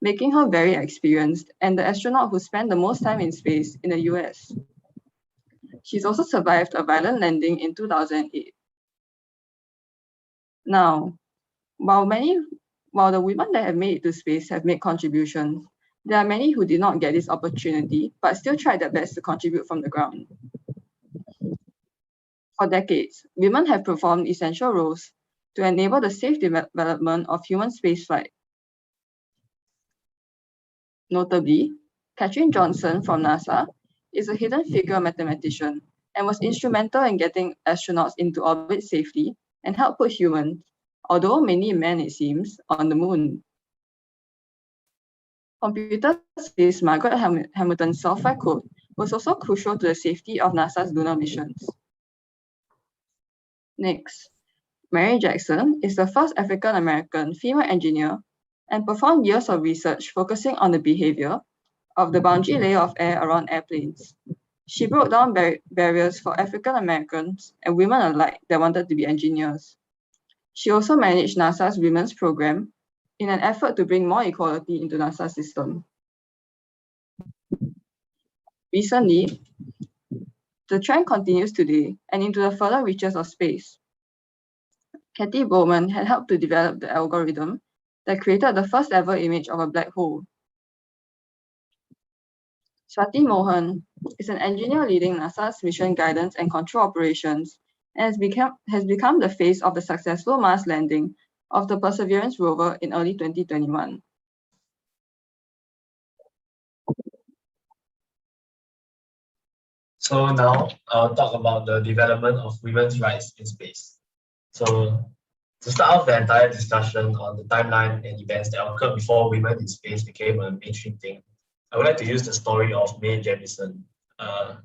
making her very experienced and the astronaut who spent the most time in space in the US. She's also survived a violent landing in 2008. Now, while the women that have made it to space have made contributions, there are many who did not get this opportunity, but still tried their best to contribute from the ground. For decades, women have performed essential roles to enable the safe development of human spaceflight. Notably, Katherine Johnson from NASA is a hidden figure mathematician and was instrumental in getting astronauts into orbit safely and helped put humans, although mainly men it seems, on the moon. Computer scientist Margaret Hamilton's software code was also crucial to the safety of NASA's lunar missions. Next, Mary Jackson is the first African-American female engineer and performed years of research focusing on the behavior of the boundary layer of air around airplanes. She broke down barriers for African Americans and women alike that wanted to be engineers. She also managed NASA's women's program in an effort to bring more equality into NASA's system. Recently, the trend continues today and into the further reaches of space. Kathy Bowman had helped to develop the algorithm that created the first ever image of a black hole. Swati Mohan is an engineer leading NASA's mission guidance and control operations and has become the face of the successful Mars landing of the Perseverance rover in early 2021. So now I'll talk about the development of women's rights in space. So to start off the entire discussion on the timeline and events that occurred before women in space became a mainstream thing, I would like to use the story of Mae Jemison. I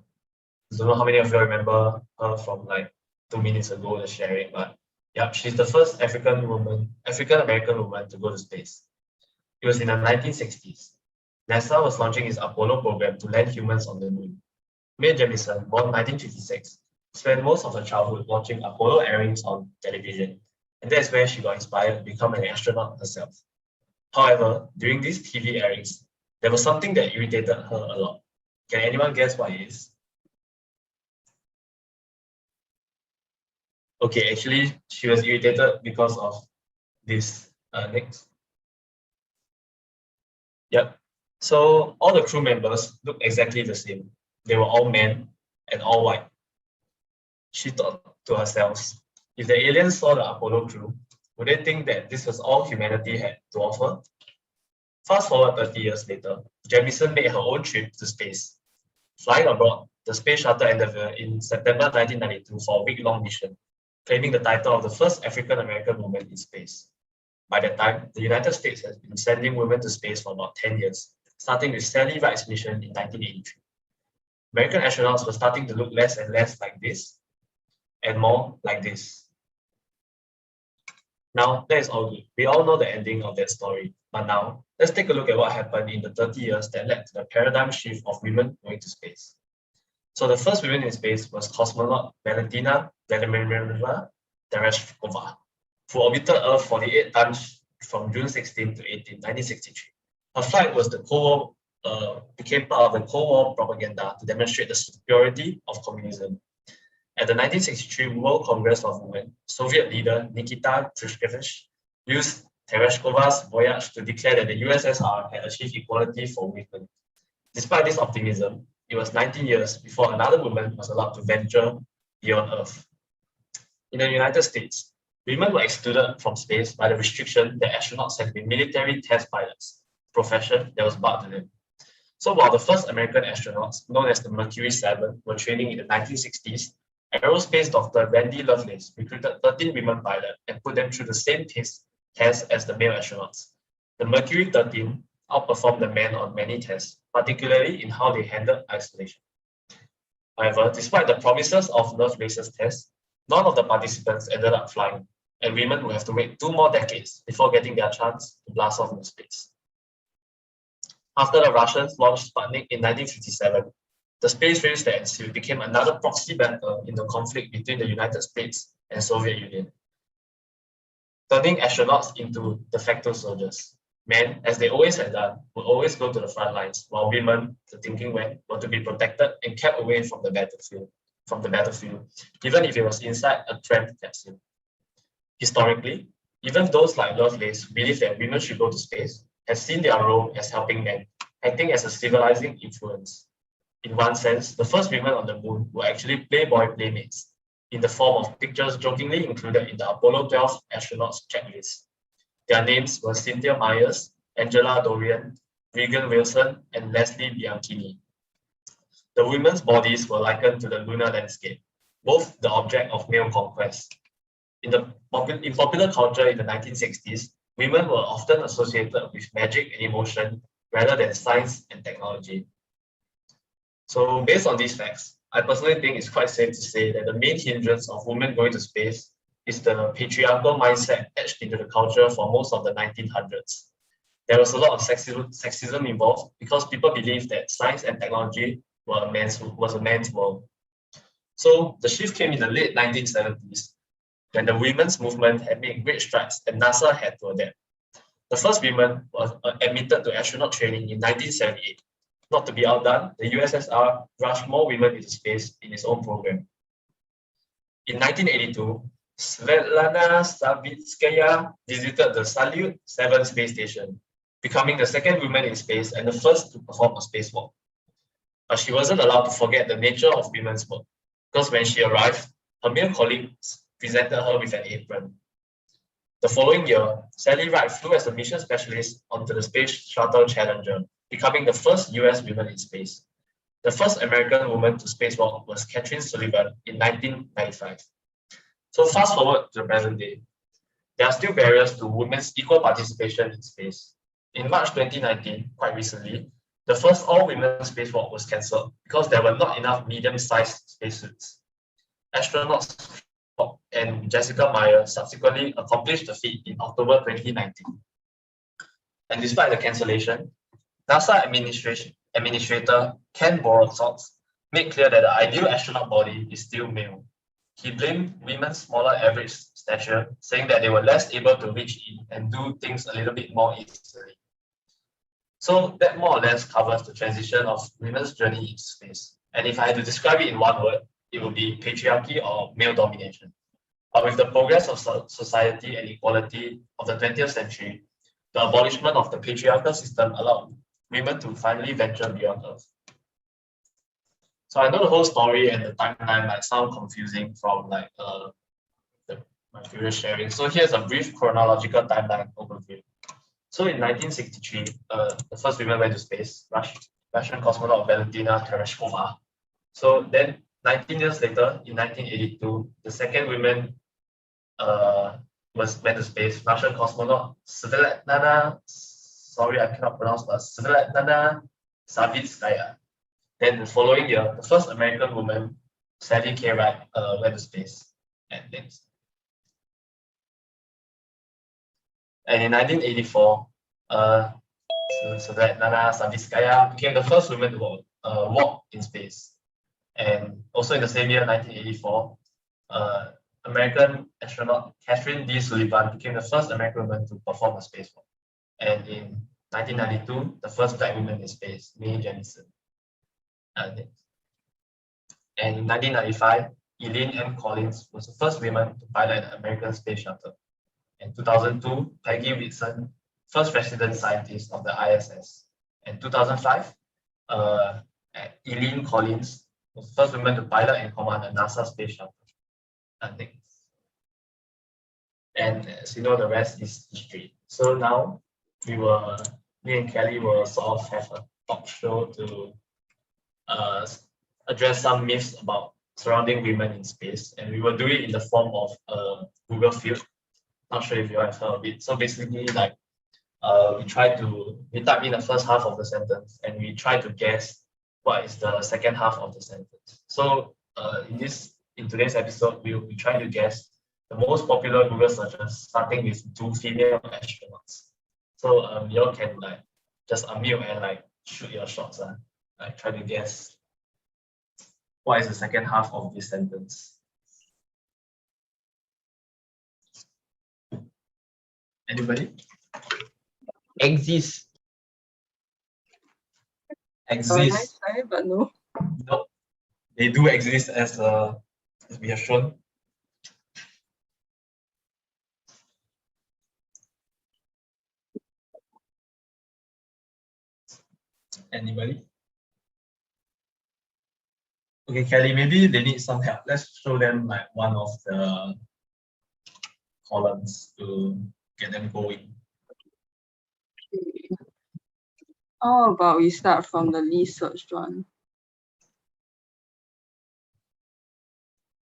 don't know how many of you remember her from like 2 minutes ago, the sharing, but yeah, she's the first African-American woman to go to space. It was in the 1960s. NASA was launching its Apollo program to land humans on the moon. Mae Jemison, born 1956, spent most of her childhood watching Apollo airings on television, and that's where she got inspired to become an astronaut herself. However, during these TV airings, there was something that irritated her a lot. Can anyone guess what it is? Okay, actually, she was irritated because of this. Next. Yep. So all the crew members looked exactly the same. They were all men and all white. She thought to herself, if the aliens saw the Apollo crew, would they think that this was all humanity had to offer? Fast forward 30 years later, Jemison made her own trip to space. Flying abroad, the Space Shuttle Endeavour in September 1992 for a week-long mission, claiming the title of the first African-American woman in space. By that time, the United States has been sending women to space for about 10 years, starting with Sally Ride's mission in 1983. American astronauts were starting to look less and less like this, and more like this. Now, that is all good. We all know the ending of that story. But now, let's take a look at what happened in the 30 years that led to the paradigm shift of women going to space. So the first woman in space was cosmonaut Valentina Vladimirovna Tereshkova, who orbited Earth 48 times from June 16 to 18, 1963. Her flight was became part of the Cold War propaganda to demonstrate the superiority of communism. At the 1963 World Congress of Women, Soviet leader Nikita Khrushchev used Tereshkova's voyage to declare that the USSR had achieved equality for women. Despite this optimism, it was 19 years before another woman was allowed to venture beyond Earth. In the United States, women were excluded from space by the restriction that astronauts had been military test pilots, a profession that was barred to them. So while the first American astronauts, known as the Mercury 7, were training in the 1960s, aerospace doctor Randy Lovelace recruited 13 women pilots and put them through the same test as the male astronauts. The Mercury 13 outperformed the men on many tests, particularly in how they handled isolation. However, despite the promises of Lovelace's test, none of the participants ended up flying, and women would have to wait 2 more decades before getting their chance to blast off into space. After the Russians launched Sputnik in 1957, the space race that ensued became another proxy battle in the conflict between the United States and Soviet Union, turning astronauts into de facto soldiers. Men, as they always had done, would always go to the front lines, while women, the thinking went, were to be protected and kept away from the battlefield, even if it was inside a cramped capsule. Historically, even those like Lovelace who believe that women should go to space have seen their role as helping men, acting as a civilizing influence. In one sense, the first women on the moon were actually playboy playmates, in the form of pictures jokingly included in the Apollo 12 astronauts checklist. Their names were Cynthia Myers, Angela Dorian, Regan Wilson, and Leslie Bianchini. The women's bodies were likened to the lunar landscape, both the object of male conquest. In popular culture in the 1960s, women were often associated with magic and emotion rather than science and technology. So based on these facts, I personally think it's quite safe to say that the main hindrance of women going to space is the patriarchal mindset etched into the culture for most of the 1900s. There was a lot of sexism involved because people believed that science and technology was a man's world. So the shift came in the late 1970s when the women's movement had made great strides and NASA had to adapt. The first women was admitted to astronaut training in 1978. Not to be outdone, the USSR rushed more women into space in its own program. In 1982, Svetlana Savitskaya visited the Salyut 7 space station, becoming the second woman in space and the first to perform a spacewalk. But she wasn't allowed to forget the nature of women's work, because when she arrived, her male colleagues presented her with an apron. The following year, Sally Ride flew as a mission specialist onto the Space Shuttle Challenger, becoming the first US woman in space. The first American woman to spacewalk was Katherine Sullivan in 1995. So fast forward to the present day, there are still barriers to women's equal participation in space. In March 2019, quite recently, the first all-women spacewalk was cancelled because there were not enough medium-sized spacesuits. Astronauts and Jessica Meyer subsequently accomplished the feat in October 2019. And despite the cancellation, NASA Administrator Ken Borodzox made clear that the ideal astronaut body is still male. He blamed women's smaller average stature, saying that they were less able to reach in and do things a little bit more easily. So that more or less covers the transition of women's journey into space. And if I had to describe it in one word, it would be patriarchy or male domination. But with the progress of society and equality of the 20th century, the abolishment of the patriarchal system allowed women to finally venture beyond Earth. So I know the whole story and the timeline might sound confusing from my previous sharing. So here's a brief chronological timeline overview. So in 1963, the first women went to space, Russian cosmonaut Valentina Tereshkova. So then 19 years later, in 1982, the second woman went to space, Russian cosmonaut Svetlana, sorry, I cannot pronounce, but Svetlana Savitskaya. Then the following year, the first American woman, Sally K. Wright, went to space. And in 1984, Svetlana Savitskaya became the first woman to walk in space. And also in the same year, 1984, American astronaut Katherine D. Sullivan became the first American woman to perform a spacewalk. And in 1992, the first black woman in space, Mae Jemison. And in 1995, Eileen M. Collins was the first woman to pilot an American space shuttle. In 2002, Peggy Whitson, first resident scientist of the ISS. In 2005, Eileen Collins was the first woman to pilot and command a NASA space shuttle. And as you know, the rest is history. So now, me and Kelly will sort of have a talk show to address some myths about surrounding women in space, and we will do it in the form of a Google field. Not sure if you have heard of it. So basically, like we type in the first half of the sentence, and we try to guess what is the second half of the sentence. So in today's episode, we will be trying to guess the most popular Google searches, starting with 2 female astronauts. So you all can like just unmute and shoot your shots, try to guess what is the second half of this sentence. Anybody? Exist. Exist. Nice, but no. Nope. They do exist as we have shown. Anybody? Okay, Kelly, maybe they need some help. Let's show them like one of the columns to get them going. How about we start from the least searched one?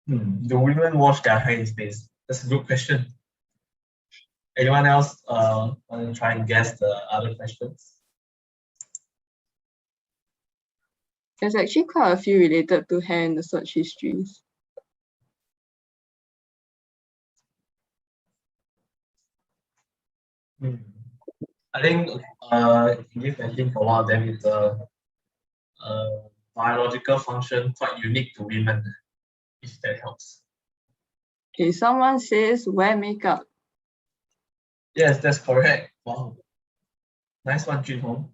Do women wash their hair in space? That's a good question. Anyone else want to try and guess the other questions? There's actually quite a few related to hair in the search histories. I think give a hint for one of them is a biological function quite unique to women, if that helps. Okay, someone says wear makeup. Yes, that's correct. Wow. Nice one, Junhong.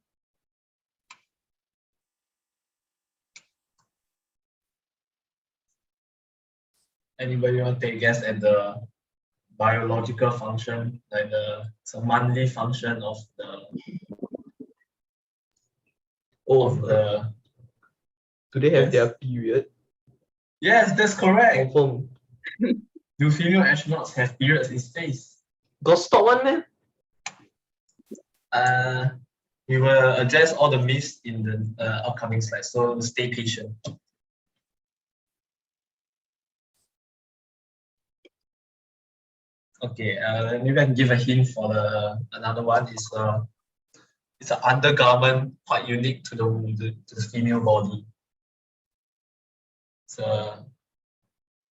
Anybody want to take a guess at the biological function, like it's a monthly function of the do they have yes. their period? Yes, that's correct. Confirm. Do female astronauts have periods in space? Got stop one, man? We will address all the myths in the upcoming slides, so stay patient. Okay, maybe I can give a hint for another one. It's an undergarment quite unique to the female body. It's a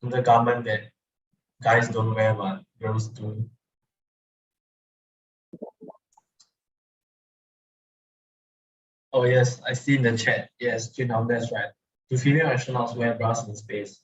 undergarment that guys don't wear, but girls do. Oh yes, I see in the chat. Yes, Junhong, that's right. Do female astronauts wear bras in space?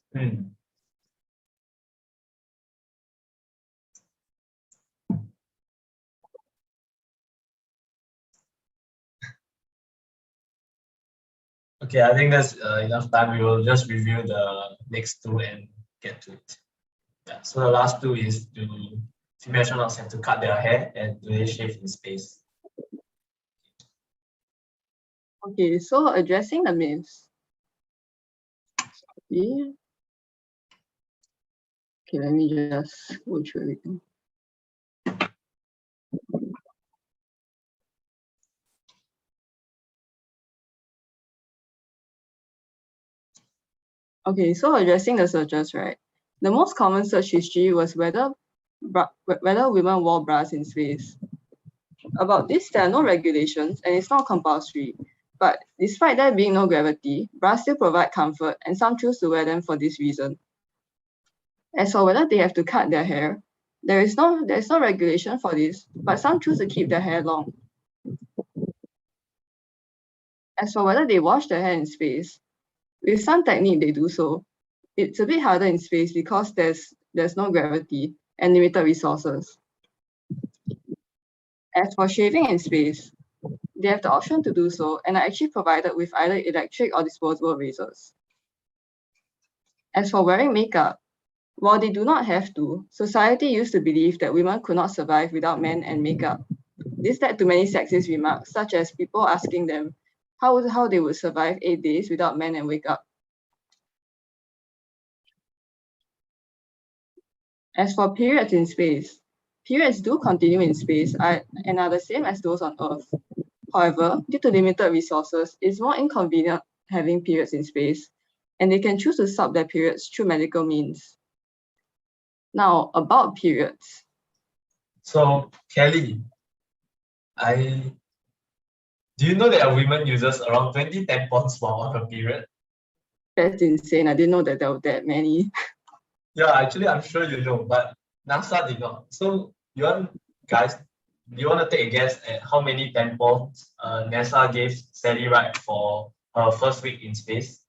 Okay, I think that's enough time. We will just review the next two and get to it. Yeah, so the last two is, do female astronauts have to cut their hair and do they shave in space? Okay, so addressing the myths. Okay, let me just go through everything. Okay, so addressing the searches, right? The most common search history was whether women wore bras in space. About this, there are no regulations and it's not compulsory. But despite there being no gravity, bras still provide comfort and some choose to wear them for this reason. As for whether they have to cut their hair, there is no regulation for this, but some choose to keep their hair long. As for whether they wash their hair in space, with some technique they do so. It's a bit harder in space because there's no gravity and limited resources. As for shaving in space, they have the option to do so and are actually provided with either electric or disposable razors. As for wearing makeup, while they do not have to, society used to believe that women could not survive without men and makeup. This led to many sexist remarks, such as people asking them how they would survive 8 days without men and wake up. As for periods in space, periods do continue in space and are the same as those on Earth. However, due to limited resources, it's more inconvenient having periods in space, and they can choose to stop their periods through medical means. Now, about periods. So, Kelly, do you know that women uses around 20 tampons while on her period? That's insane. I didn't know that there were that many. Yeah, actually, I'm sure you know, but NASA did not. So, do you want to take a guess at how many tampons NASA gave Sally Ride for her first week in space?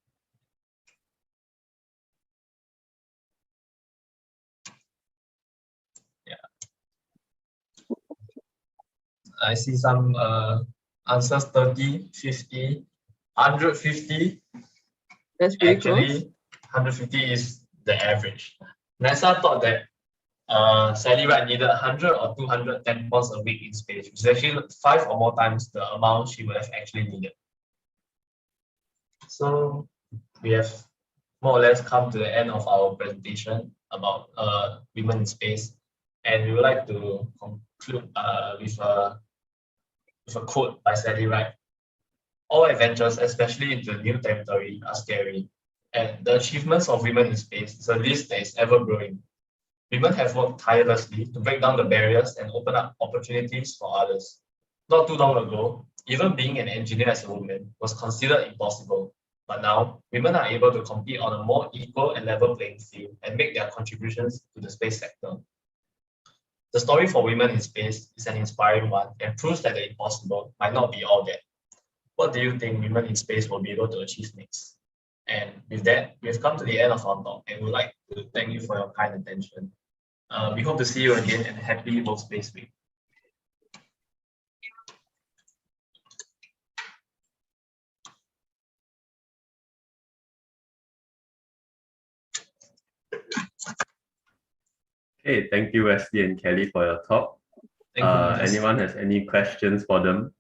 I see some answers 30, 50, 150. That's pretty Actually, close. 150 is the average. NASA thought that Sally Ride needed 100 or 200 tampons a week in space, which is actually 5 or more times the amount she would have actually needed. So we have more or less come to the end of our presentation about women in space, and we would like to conclude with a quote by Sally Ride. All adventures, especially into new territory, are scary, and the achievements of women in space is a list that is ever growing. Women have worked tirelessly to break down the barriers and open up opportunities for others. Not too long ago, even being an engineer as a woman was considered impossible. But now, women are able to compete on a more equal and level playing field and make their contributions to the space sector. The story for women in space is an inspiring one and proves that the impossible might not be all that. What do you think women in space will be able to achieve next? And with that, we've come to the end of our talk and we'd like to thank you for your kind attention. We hope to see you again and happy World Space Week. Okay, thank you, Wesley and Kelly, for your talk. Thank you. Anyone has any questions for them?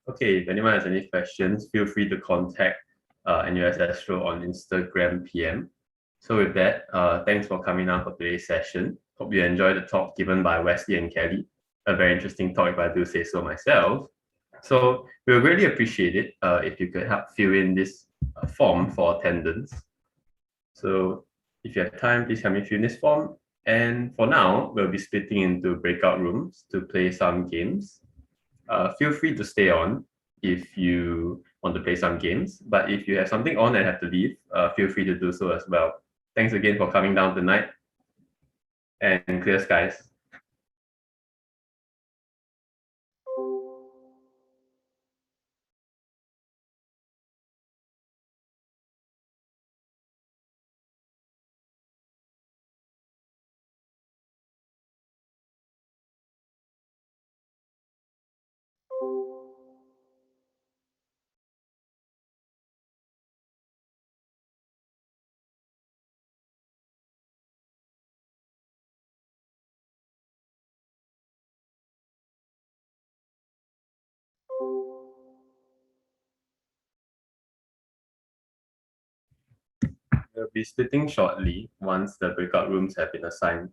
Okay, if anyone has any questions, feel free to contact NUS Astro on Instagram PM. So with that, thanks for coming out for today's session. Hope you enjoyed the talk given by Wesley and Kelly. A very interesting talk, if I do say so myself. So we would really appreciate it if you could help fill in this form for attendance. So if you have time, please help me fill in this form. And for now, we'll be splitting into breakout rooms to play some games. Feel free to stay on if you want to play some games. But if you have something on and have to leave, feel free to do so as well. Thanks again for coming down tonight, and clear skies. We'll be splitting shortly once the breakout rooms have been assigned.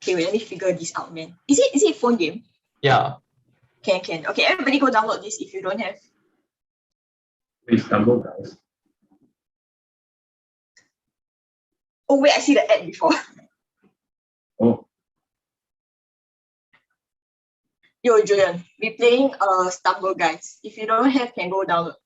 Okay, wait, let me figure this out, man. Is it phone game? Yeah. Can. Okay, everybody go download this if you don't have. Wait, Stumble Guys. Oh wait, I see the ad before. Oh, Yo, Julian, we playing Stumble Guys. If you don't have, can go download.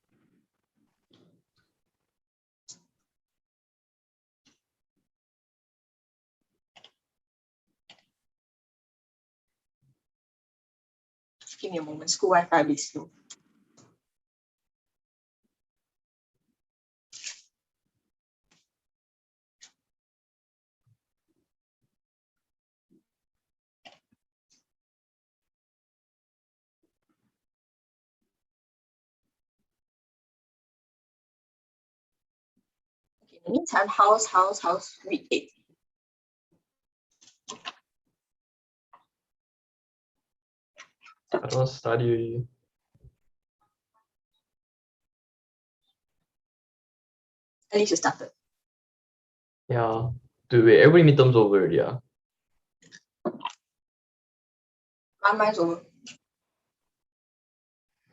Just give me a moment. School Wi-Fi a bit slow. Okay, in the meantime, house, week 8. I don't study. At least you started. Yeah. Dude, wait, every midterm's over already. Mine's over.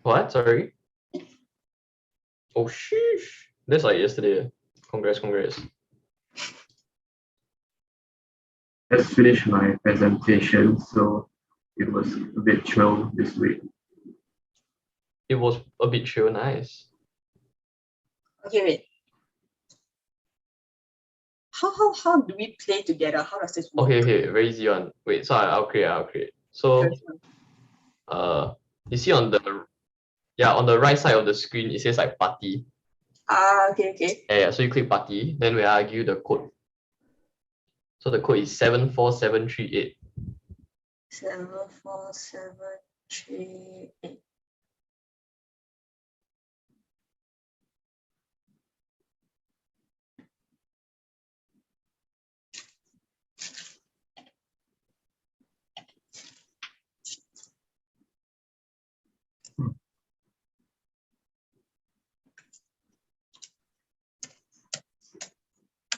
What? Sorry? Oh, sheesh. That's like yesterday. Congrats. just finished my presentation, so it was a bit chill this week. It was a bit chill, nice. Okay, wait. How do we play together? How does this work? Okay, very easy one. Wait, so I'll create. So you see on the right side of the screen it says like party. Okay. Yeah, so you click party, then we argue the code. So the code is 74738. 74738.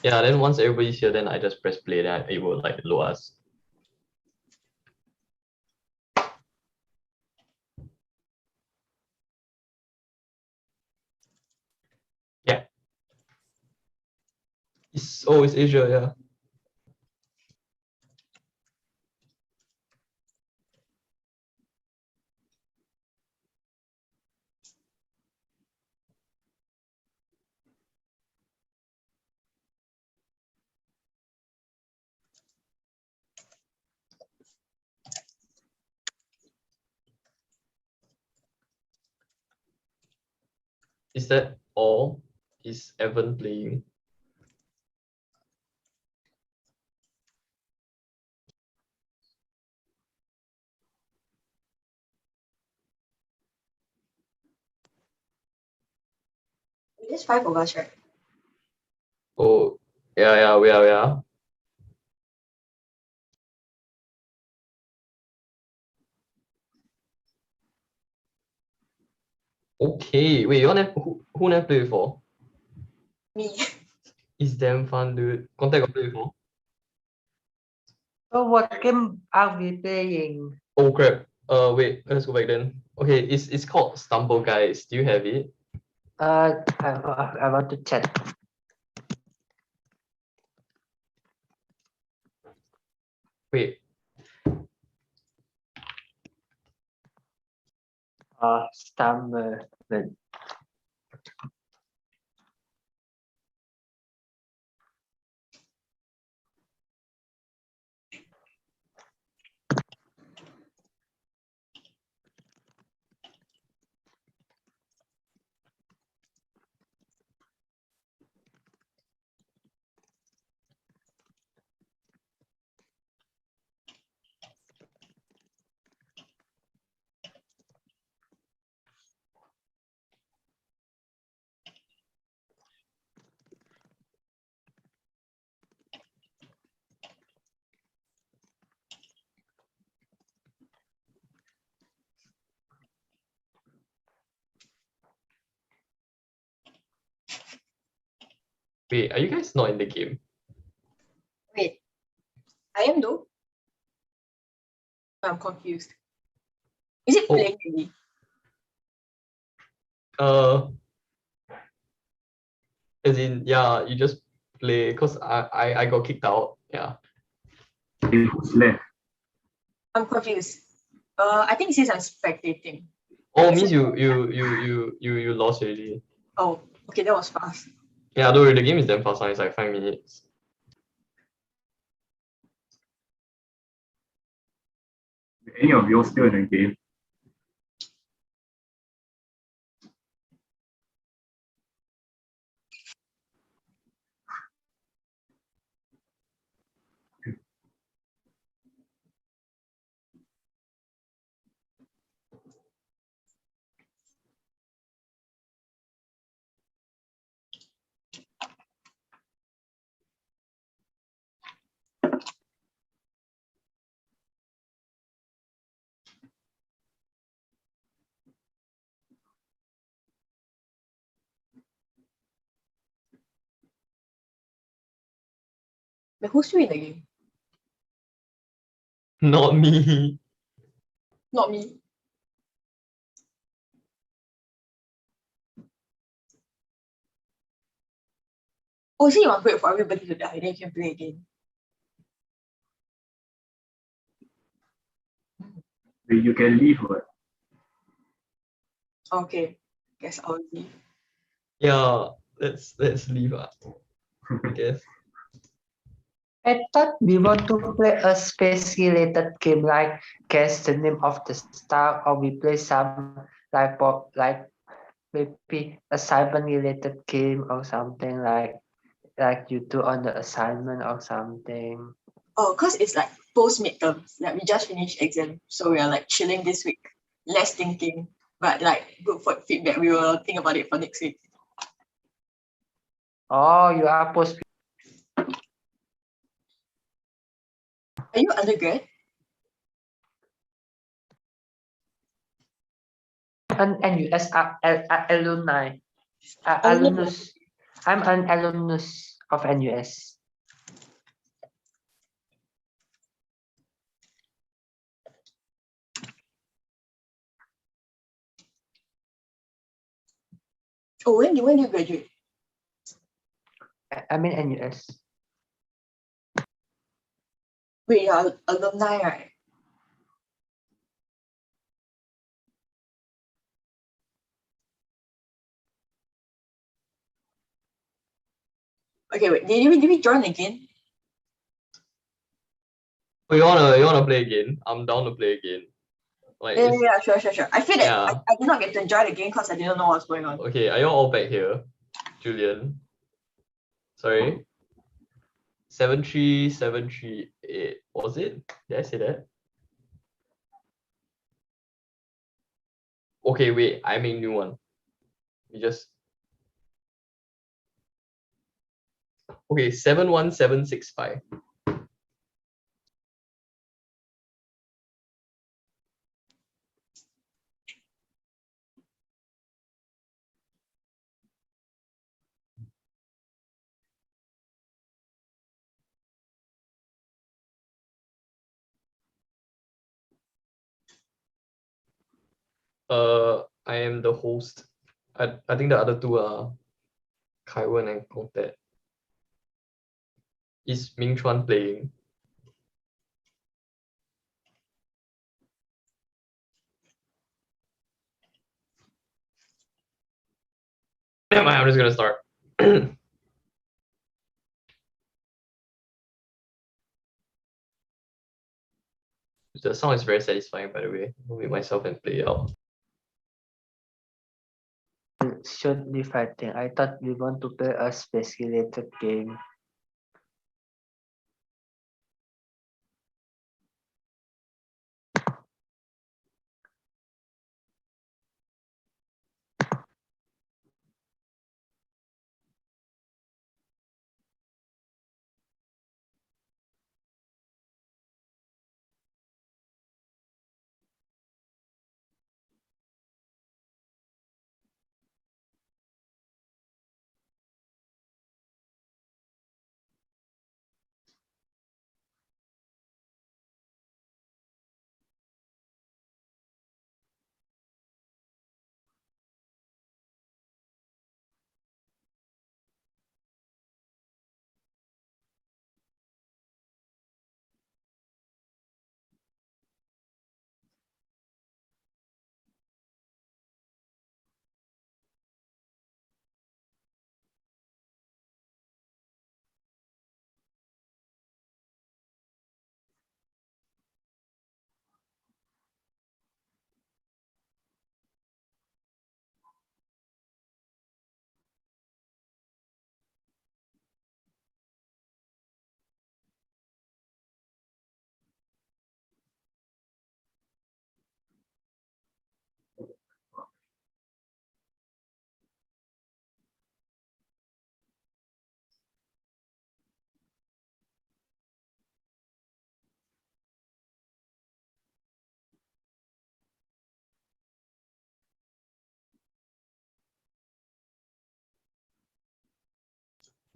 Yeah, then once everybody's here, then I just press play, then it will like load us. Yeah. It's Asia, yeah. Is that all? Is Evan playing? There's 5 of us, right? Oh, yeah, we are. Okay, wait, you want who never play before? Me. It's damn fun, dude. Contact got play before? So what game are we playing? Oh crap. Wait, let's go back then. Okay, it's called Stumble Guys. Do you have it? I want to check. Wait, Stumble. are you guys not in the game? Wait. I am though. I'm confused. Is it Oh. playing already? As in, yeah, you just play because I got kicked out. Yeah. Who's left? I'm confused. I think it says I'm spectating. Oh, means you lost already. Oh, okay, that was fast. Yeah, don't worry, the game is damn fast now. It's like 5 minutes. Any of you still in the game? But who's still in the game? Not me. Not me. Oh, so you want to wait for everybody to die, then you can play again. You can leave, what? Okay, guess I'll leave. Yeah, let's leave. I guess. I thought we want to play a space-related game like guess the name of the star, or we play some like maybe assignment-related game or something like you do on the assignment or something. Oh, because it's like post midterms. Like we just finished exam, so we are like chilling this week. Less thinking, but like good for feedback. We will think about it for next week. Oh, you are post Are you undergrad? an NUS alumni, Oh. alumnus. I'm an alumnus of NUS. Oh, when do you graduate? I'm in NUS. Wait, you're alumni, right? Okay, wait. Did we join again? Oh, you wanna play again? I'm down to play again. Like, Yeah, sure. I feel that yeah. I did not get to enjoy the game because I didn't know what's going on. Okay, are you all back here? Julian. Sorry. 73738. Was it? Did I say that? Okay, wait, I make new one. You just okay, 71765. I am the host. I think the other two are Kaiwen and Kongtet. Is Ming Chuan playing? Never mind, I'm just gonna start. The song is very satisfying, by the way. I'll mute myself and play it out. Should be fighting. I thought we want to play a space-related game.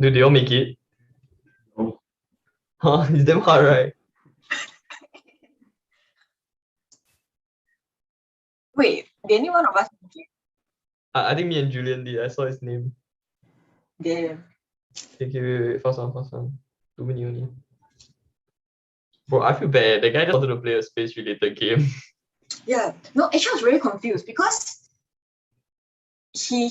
Do they all make it? Oh. Huh? It's damn hard, right? Wait, did any one of us make it? I think me and Julian did. I saw his name. Damn. Okay, wait. Fast one. 2 minutes only. Bro, I feel bad. The guy just wanted to play a space-related game. Yeah. No, actually I was really confused because he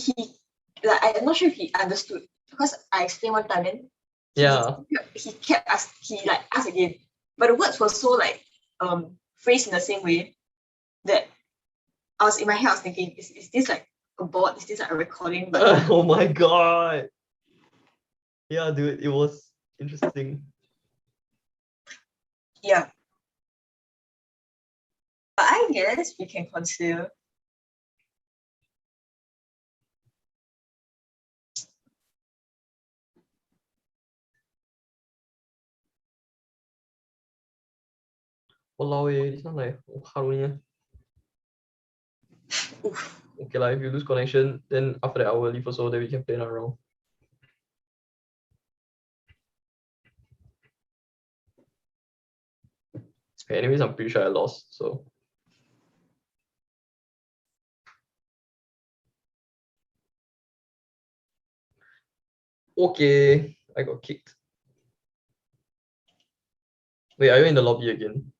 like I'm not sure if he understood because I explained one time then Yeah. he kept asked again. But the words were so like phrased in the same way that I was in my head I was thinking, is this like a bot? Is this like a recording? But Oh my god. Yeah, dude, it was interesting. yeah. But I guess we can consider. Walao eh, this one like hard only. Oof. Okay, like if you lose connection, then after that I will leave also, then we can play another round. Okay, anyways, I'm pretty sure I lost, so. Okay, I got kicked. Wait, are you in the lobby again?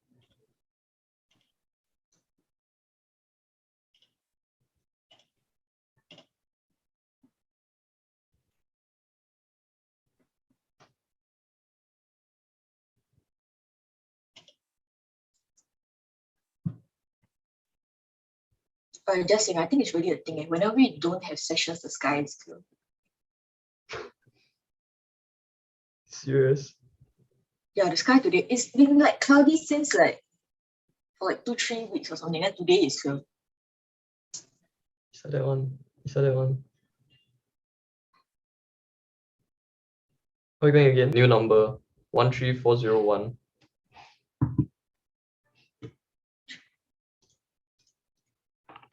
Just saying, I think it's really a thing. Whenever we don't have sessions, the sky is clear. Serious? Yeah, the sky today it's been like cloudy since like for like 2-3 weeks or something. And today is clear. Is that one? Is that one? How are you going again? New number 13401.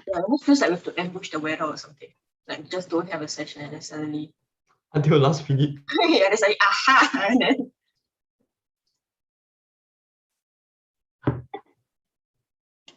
Yeah, it almost feels like we have to ambush the weather or something. Like just don't have a session and then suddenly Until last minute. yeah, there's like aha and then